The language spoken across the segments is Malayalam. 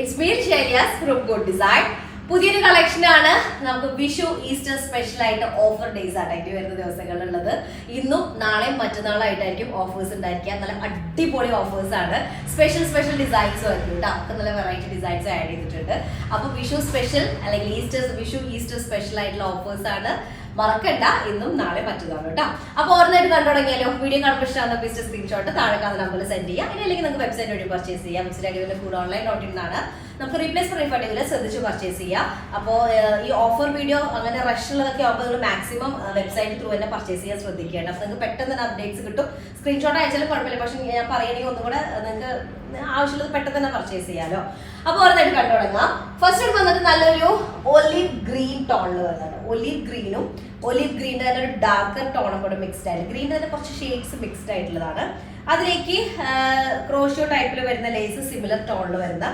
It's me, Shelias from Good Design. പുതിയൊരു കളക്ഷനാണ്. നമുക്ക് വിഷു ഈസ്റ്റർ സ്പെഷ്യൽ ആയിട്ട് ഓഫർ ഡേയ്സ് ആയിട്ട് വരുന്ന ദിവസങ്ങളുള്ളത്. ഇന്നും നാളെയും മറ്റന്നാളായിട്ടായിരിക്കും ഓഫേഴ്സ് ഉണ്ടായിരിക്കുക. നല്ല അടിപൊളി ഓഫേഴ്സ് ആണ്. സ്പെഷ്യൽ ഡിസൈൻസ് ആയിരിക്കും കേട്ടോ. ഒക്കെ നല്ല വെറൈറ്റി ഡിസൈൻസ് ആഡ് ചെയ്തിട്ടുണ്ട്. അപ്പോൾ വിഷു സ്പെഷ്യൽ അല്ലെങ്കിൽ വിഷു ഈസ്റ്റർ സ്പെഷ്യൽ ആയിട്ടുള്ള ഓഫേഴ്സ് ആണ്. മറക്കണ്ട, ഇന്നും നാളെ മറ്റന്നാളും കേട്ടോ. അപ്പോൾ ഓർമ്മയായിട്ട് കണ്ടു തുടങ്ങിയാലോ. വീഡിയോ കാണുമ്പോൾ ഇഷ്ടമാകുന്ന പീസ് സ്ക്രീൻഷോട്ട് താഴെ കാണുന്ന നമ്പറിൽ സെൻഡ് ചെയ്യാം. ഇനി അല്ലെങ്കിൽ നിങ്ങൾക്ക് വെബ്സൈറ്റ് വഴി പർച്ചേസ് ചെയ്യാം. വെബ്സൈറ്റ് ഇതിന്റെ കൂടെ ഓൺലൈൻ നോട്ടിന്നാണ്. നമുക്ക് റീപ്ലേസ് റീഫണ്ടിൽ ശ്രദ്ധിച്ച് പർച്ചേസ് ചെയ്യാം. അപ്പോൾ ഈ ഓഫർ വീഡിയോ അങ്ങനെ റഷ് ഉള്ളതൊക്കെ ആകുമ്പോൾ നിങ്ങൾ മാക്സിമം വെബ്സൈറ്റ് ത്രൂ തന്നെ പർച്ചേസ് ചെയ്യാൻ ശ്രദ്ധിക്കുകയാണ്. അപ്പോൾ നിങ്ങൾക്ക് പെട്ടെന്ന് തന്നെ അപ്ഡേറ്റ്സ് കിട്ടും. സ്ക്രീൻഷോട്ട് അയച്ചാലും കുഴപ്പമില്ല, പക്ഷേ ഞാൻ പറയുകയാണെങ്കിൽ ഒന്നും കൂടെ നിങ്ങൾക്ക് ആവശ്യമുള്ളത് പെട്ടെന്ന് തന്നെ പർച്ചേസ് ചെയ്യാമല്ലോ. അപ്പോൾ ഓരോന്നായിട്ട് കണ്ടു തുടങ്ങാം. ഫസ്റ്റ് വന്നിട്ട് നല്ലൊരു ഒലിവ് ഗ്രീൻ ടോണിൽ വരുന്നുണ്ട്. ഒലിവ് ഗ്രീനും ഒലിവ് ഗ്രീൻ്റെ തന്നെ ഒരു ഡാർക്കർ ടോണും കൂടെ മിക്സ്ഡ് ആയിട്ട്, ഗ്രീനിൻ്റെ തന്നെ കുറച്ച് ഷെയ്ഡ്സ് മിക്സ്ഡ് ആയിട്ടുള്ളതാണ്. അതിലേക്ക് ക്രോഷ്യോ ടൈപ്പിൽ വരുന്ന ലേസ് സിമിലർ ടോണിൽ വരുന്ന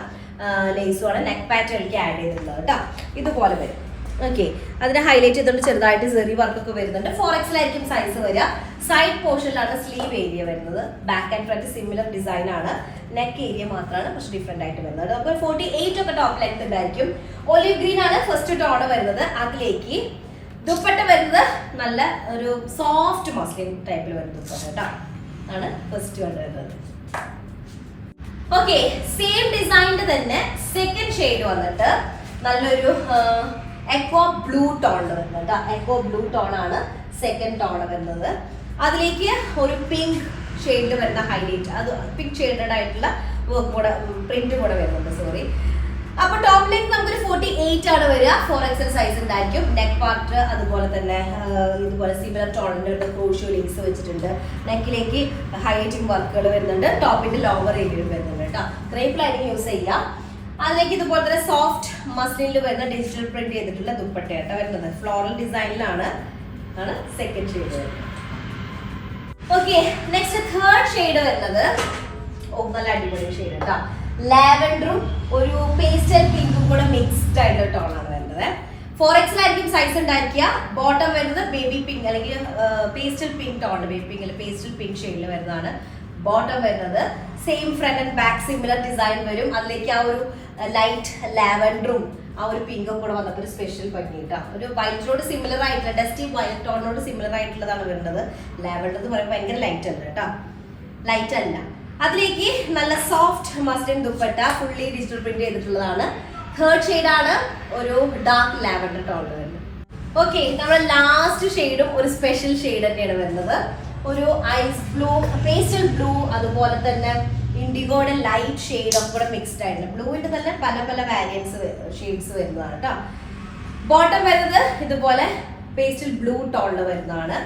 ലേസുമാണ് നെക്ക് പാറ്റേണിലേക്ക് ആഡ് ചെയ്തിട്ടുള്ളത് കേട്ടോ. ഇതുപോലെ വരും. ഓക്കെ, അതിനെ ഹൈലൈറ്റ് ചെയ്തുകൊണ്ട് ചെറുതായിട്ട് സെറി വർക്കൊക്കെ വരുന്നുണ്ട്. 4XL ആയിരിക്കും സൈസ് വരിക. സൈഡ് പോർഷനിലാണ് സ്ലീവ് ഏരിയ വരുന്നത്. Back and front similar design ആണ്. നെക്ക് ഏരിയ മാത്രമാണ് കുറച്ച് ഡിഫറെന്റ് ആയിട്ട് വരുന്നത്. നമുക്ക് 48 ഒക്കെ ടോപ്പ് ലെങ്ത് ഉണ്ടായിരിക്കും. ഒലിവ് ഗ്രീൻ ആണ് ഫസ്റ്റ് ടോണ് വരുന്നത്. അതിലേക്ക് ദുപ്പട്ട വരുന്നത് നല്ല ഒരു സോഫ്റ്റ് മസ്ലിൻ ടൈപ്പിൽ വരുന്ന ദുപ്പട്ട കേട്ടോ ആണ് ഫസ്റ്റ് വരുന്നത്. ഓക്കെ, സെയിം ഡിസൈനിന്റെ തന്നെ സെക്കൻഡ് ഷെയ്ഡ് വന്നിട്ട് നല്ലൊരു എക്കോ ബ്ലൂ ടോണിൽ വരുന്നത് കേട്ടോ. എക്കോ ബ്ലൂ ടോൺ ആണ് സെക്കൻഡ് ടോൺ വരുന്നത്. അതിലേക്ക് ഒരു പിങ്ക് ഷെയ്ഡിൽ വരുന്ന ഹൈലൈറ്റ്, അത് പിങ്ക് ഷെയ്ഡഡ് ആയിട്ടുള്ള വർക്ക് കൂടെ പ്രിന്റ് കൂടെ വരുന്നുണ്ട്. സോറി. അപ്പൊ ടോപ്പ് ലെങ്ത് നമുക്കൊരു 48 ആണ് വരിക. 4XL സൈസ് ഉണ്ടായിരിക്കും. നെക്ക് പാർട്ട് അതുപോലെ തന്നെ ഇതുപോലെ സിമിലർ ടോണിന്റെ ക്രോഷ്യോ ലിങ്ക്സ് വെച്ചിട്ടുണ്ട്. നെക്കിലേക്ക് ഹൈലൈറ്റിംഗ് വർക്കുകൾ വരുന്നുണ്ട്. ടോപ്പിന്റെ ലോവർ ഏരിയയിൽ വരുന്നുണ്ട് കേട്ടോ. ക്രേപ്പിലായിരിക്കും യൂസ് ചെയ്യാം. അതിലേക്ക് ഇതുപോലെ തന്നെ സോഫ്റ്റ് മസ്ലിനിൽ വരുന്ന ഡിജിറ്റൽ പ്രിന്റ് ചെയ്തിട്ടുള്ള ദുപ്പട്ടയായിട്ട് വരുന്നത്. ഫ്ലോറൽ ഡിസൈനിലാണ് സെക്കൻഡ് ഷെയ്ഡ് വരുന്നത്. ഓക്കെ, നെക്സ്റ്റ് തേർഡ് ഷെയ്ഡ് വരുന്നത് നല്ല അടിപൊളി ഷെയ്ഡ് കേട്ടോ. ലാവൻഡറും ഒരു പേസ്റ്റൽ പിങ്കും കൂടെ മിക്സ്ഡ് ആയിട്ടുള്ള ടോണാണ് വരുന്നത്. 4XL ആയിരിക്കും സൈസ് ഉണ്ടായിരിക്കുക. ബോട്ടം വരുന്നത് ബേബി പിങ്ക് അല്ലെങ്കിൽ pastel pink tone, baby pink അല്ലെങ്കിൽ പേസ്റ്റൽ പിങ്ക് ഷെയ്ഡിൽ വരുന്നതാണ് ബോട്ടം വരുന്നത്. Same front and back similar design വരും. അതിലേക്ക് ആ ഒരു ലൈറ്റ് ലാവൻഡറും ആ ഒരു പിങ്കും കൂടെ വന്നപ്പോൾ ഒരു സ്പെഷ്യൽ ഭംഗി കേട്ടോ. ഒരു വൈറ്റിനോട് സിമിലർ ആയിട്ടുള്ള ഡസ്റ്റി വൈറ്റ് ടോണിനോട് സിമിലർ ആയിട്ടുള്ളതാണ് വരുന്നത്. ലാവൻഡർ എന്ന് പറയുമ്പോൾ ഭയങ്കര ലൈറ്റ് അല്ല കേട്ടോ, ലൈറ്റ് അല്ല. അതിലേക്ക് നല്ല soft muslin dupatta fully digital print ചെയ്തിട്ടുള്ളതാണ്. തേർഡ് ഷെയ്ഡ് ആണ് ഒരു ഡാർക്ക് ലാവൻഡർ ടോൺ വരുന്നത്. ഓക്കെ, നമ്മുടെ ലാസ്റ്റ് ഷെയ്ഡും ഒരു സ്പെഷ്യൽ ഷെയ്ഡ് തന്നെയാണ് വരുന്നത്. ഒരു ഐസ് ബ്ലൂ, പേസ്റ്റൽ ബ്ലൂ, അതുപോലെ തന്നെ ഇൻഡിഗോയുടെ ലൈറ്റ് ഷെയ്ഡ് ഒക്കെ കൂടെ മിക്സ്ഡ് ആയിട്ടുണ്ട്. ബ്ലൂവിന്റെ തന്നെ പല പല വാരിയൻസ് ഷെയ്ഡ്സ് വരുന്നതാണ് കേട്ടോ. ബോട്ടം വരുന്നത് ഇതുപോലെ പേസ്റ്റൽ ബ്ലൂ ടോണിൽ വരുന്നതാണ്.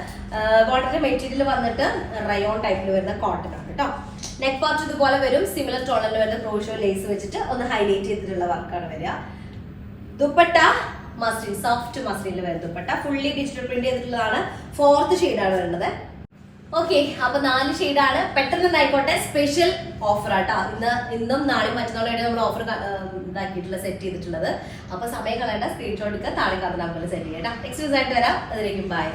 ബോട്ടത്തിന്റെ മെറ്റീരിയൽ വന്നിട്ട് റയോൺ ടൈപ്പിൽ വരുന്ന കോട്ടൺ ആണ് കേട്ടോ. നെക്ക് പാർട്ട് ഇതുപോലെ വരും. സിമിലർ ടോണിൽ വരുന്ന ക്രോഷ്യോ ലേസ് വെച്ചിട്ട് ഒന്ന് ഹൈലൈറ്റ് ചെയ്തിട്ടുള്ള വർക്കാണ് വരിക. ദുപ്പട്ട മസ്ലിൻ, സോഫ്റ്റ് മസ്ലിനിൽ വരുന്ന ദുപ്പട്ട ഫുള്ളി ഡിജിറ്റൽ പ്രിന്റ് ചെയ്തിട്ടുള്ളതാണ്. ഫോർത്ത് ഷെയ്ഡാണ് വരുന്നത്. ഓക്കെ, അപ്പൊ 4 ഷെയ്ഡാണ്. പെട്ടെന്ന് ആയിക്കോട്ടെ, സ്പെഷ്യൽ ഓഫർ ആട്ടോ. ഇന്നും നാളെയും മറ്റന്നാളായിട്ട് നമ്മൾ ഓഫർ ഇതാക്കിയിട്ടുള്ള സെറ്റ് ചെയ്തിട്ടുള്ളത്. അപ്പൊ സമയം കളയേണ്ട, സ്ക്രീൻഷോട്ട് എടുക്കുക, താഴെ കാണുന്ന നമ്പറിൽ സെൻഡ് ചെയ്യണം. നെക്സ്റ്റ് ദിവസമായിട്ട് വരാം. അതിലേക്കും ബൈ.